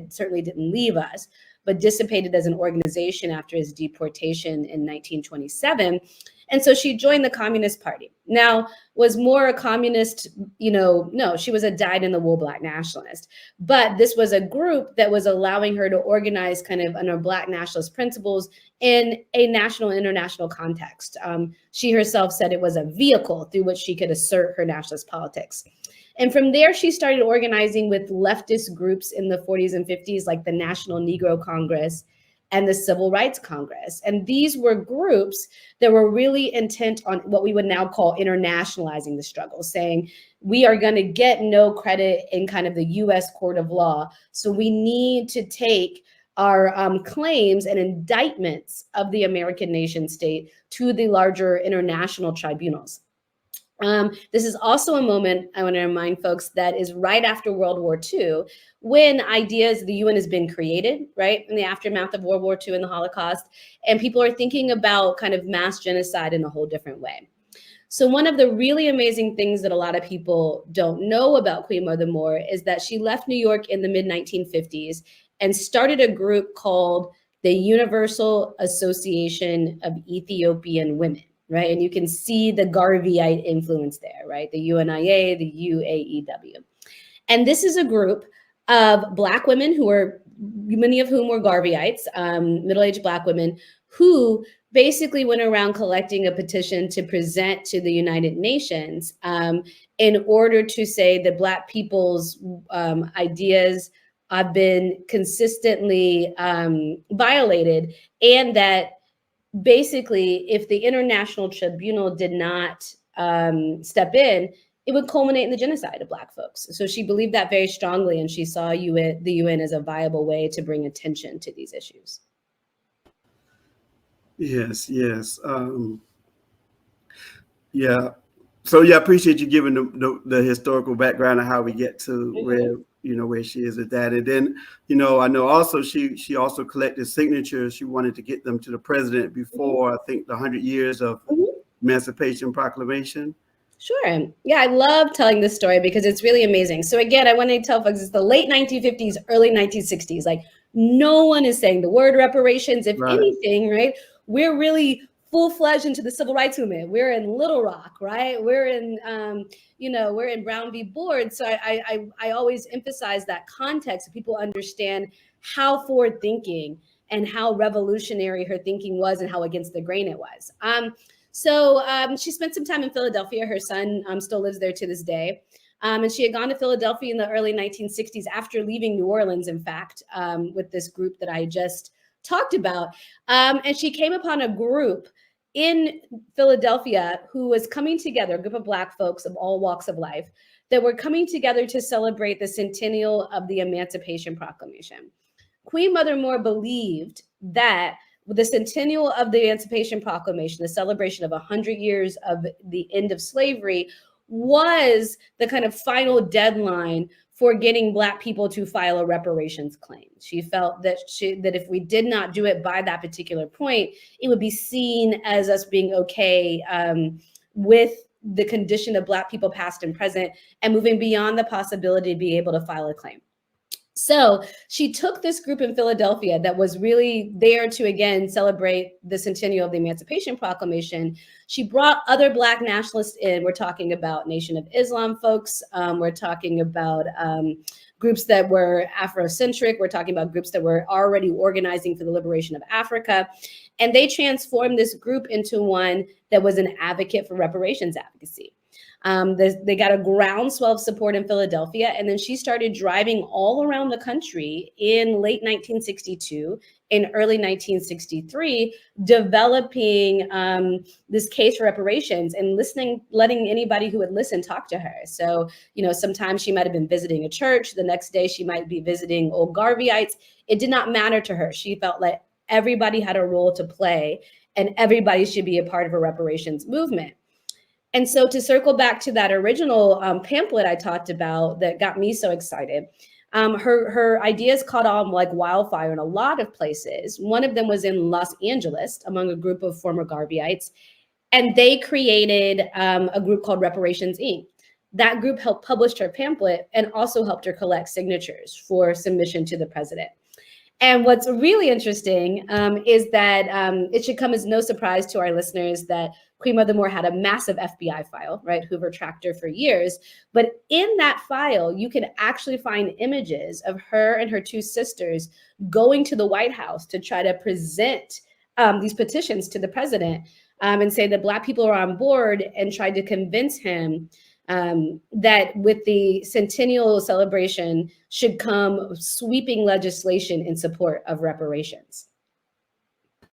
certainly didn't leave us, but dissipated as an organization after his deportation in 1927. And so she joined the Communist Party. Now, was Moore a communist? No, she was a dyed-in-the-wool Black nationalist. But this was a group that was allowing her to organize kind of under Black nationalist principles in a national, international context. She herself said it was a vehicle through which she could assert her nationalist politics. And from there, she started organizing with leftist groups in the 40s and 50s, like the National Negro Congress and the Civil Rights Congress. And these were groups that were really intent on what we would now call internationalizing the struggle, saying we are going to get no credit in kind of the US court of law. So we need to take our claims and indictments of the American nation state to the larger international tribunals. This is also a moment, I want to remind folks, that is right after World War II, when the UN has been created, right, in the aftermath of World War II and the Holocaust, and people are thinking about kind of mass genocide in a whole different way. So one of the really amazing things that a lot of people don't know about Queen Mother Moore is that she left New York in the mid-1950s and started a group called the Universal Association of Ethiopian Women. Right, and you can see the Garveyite influence there, right? The UNIA, the UAEW. And this is a group of Black women many of whom were Garveyites, middle-aged Black women, who basically went around collecting a petition to present to the United Nations in order to say that Black people's ideas have been consistently violated, and that basically, if the International Tribunal did not step in, it would culminate in the genocide of Black folks. So she believed that very strongly, and she saw the UN as a viable way to bring attention to these issues. Yes. Yeah. So yeah, I appreciate you giving the historical background of how we get to where she is at that. And then, I know also she also collected signatures. She wanted to get them to the president before, I think, the 100 years of Emancipation Proclamation. Sure. Yeah, I love telling this story because it's really amazing. So again, I want to tell folks it's the late 1950s, early 1960s. Like, no one is saying the word reparations. If anything, right, we're really full-fledged into the civil rights movement. We're in Little Rock, right? We're in, we're in Brown v. Board. So I always emphasize that context so people understand how forward-thinking and how revolutionary her thinking was and how against the grain it was. So she spent some time in Philadelphia. Her son still lives there to this day. And she had gone to Philadelphia in the early 1960s after leaving New Orleans, in fact, with this group that I just talked about. And she came upon a group in Philadelphia who was coming together, a group of Black folks of all walks of life that were coming together to celebrate the centennial of the Emancipation Proclamation. Queen Mother Moore believed that the centennial of the Emancipation Proclamation, the celebration of 100 years of the end of slavery, was the kind of final deadline for getting Black people to file a reparations claim. She felt that if we did not do it by that particular point, it would be seen as us being okay with the condition of Black people past and present and moving beyond the possibility to be able to file a claim. So she took this group in Philadelphia that was really there to, again, celebrate the centennial of the Emancipation Proclamation. She brought other Black nationalists in. We're talking about Nation of Islam folks. We're talking about groups that were Afrocentric. We're talking about groups that were already organizing for the liberation of Africa. And they transformed this group into one that was an advocate for reparations advocacy. They got a groundswell of support in Philadelphia, and then she started driving all around the country in late 1962, in early 1963, developing this case for reparations and letting anybody who would listen talk to her. So, sometimes she might have been visiting a church. The next day she might be visiting old Garveyites. It did not matter to her. She felt like everybody had a role to play and everybody should be a part of a reparations movement. And so to circle back to that original pamphlet I talked about that got me so excited, her ideas caught on like wildfire in a lot of places. One of them was in Los Angeles among a group of former Garveyites, and they created a group called Reparations, Inc. that group helped publish her pamphlet and also helped her collect signatures for submission to the president. And what's really interesting is that it should come as no surprise to our listeners that Queen Mother Moore had a massive FBI file, right? Hoover tracked her for years. But in that file, you can actually find images of her and her two sisters going to the White House to try to present these petitions to the president and say that Black people are on board, and tried to convince him that with the centennial celebration should come sweeping legislation in support of reparations.